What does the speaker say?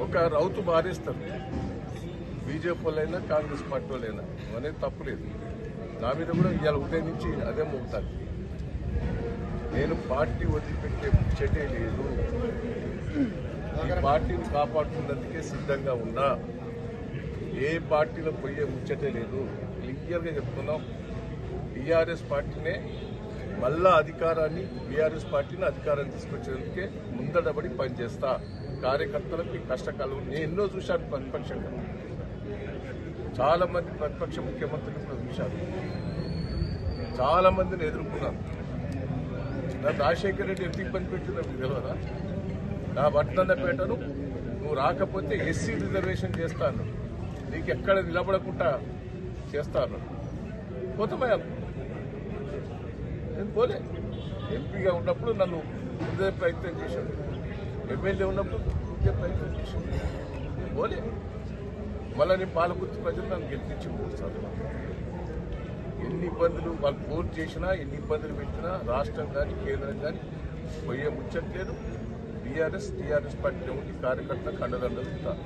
ఒక రౌతు మారేస్తారు బీజేపీ వాళ్ళైనా కాంగ్రెస్ పార్టీ వాళ్ళైనా అనేది తప్పులేదు. నా మీద కూడా ఇవాళ ఉదయం నుంచి అదే మోగుతాను. నేను పార్టీ వదిలిపెట్టే ముచ్చటే లేదు. ఈ పార్టీని కాపాడుతున్నందుకే సిద్ధంగా ఉన్నా. ఏ పార్టీలో పోయే ముచ్చటే లేదు. క్లియర్గా చెప్తున్నాం. టీఆర్ఎస్ పార్టీనే మళ్ళా అధికారాన్ని బీఆర్ఎస్ పార్టీని అధికారాన్ని తీసుకొచ్చేందుకే ముందడబడి పనిచేస్తా. కార్యకర్తలకు కష్టకాలం నేను ఎన్నో చూశాను. ప్రతిపక్షంగా చాలా మంది ప్రతిపక్ష ముఖ్యమంత్రులు కూడా చూశాను. చాలా మందిని ఎదుర్కొన్నాను. నా రాజశేఖర రెడ్డి ఎంత ఇబ్బంది పెట్టిందో మీకు తెలియదా? నా బట్టన్నపేటను నువ్వు రాకపోతే ఎస్సీ రిజర్వేషన్ చేస్తాను, నీకు ఎక్కడ నిలబడకుండా చేస్తాను. పోతామయ్యా, నేను పోలే. ఎంపీగా ఉన్నప్పుడు నన్ను ఇదే ప్రయత్నం చేశాను, ఎమ్మెల్యే ఉన్నప్పుడు ఇదే ప్రయత్నం చేశాను. నేను పోలే. మళ్ళీ నేను పాలకుర్తి ప్రజలు నన్ను గెలిపించి 3 సార్లు. ఎన్ని ఇబ్బందులు వాళ్ళు ఫోన్ చేసినా, ఎన్ని ఇబ్బందులు పెట్టినా రాష్ట్రం కానీ కేంద్రం కానీ పోయే ముచ్చట్లేదు. టీఆర్ఎస్ పార్టీలో ఉండి కార్యకర్తలకు అండదండలు ఉంటారు.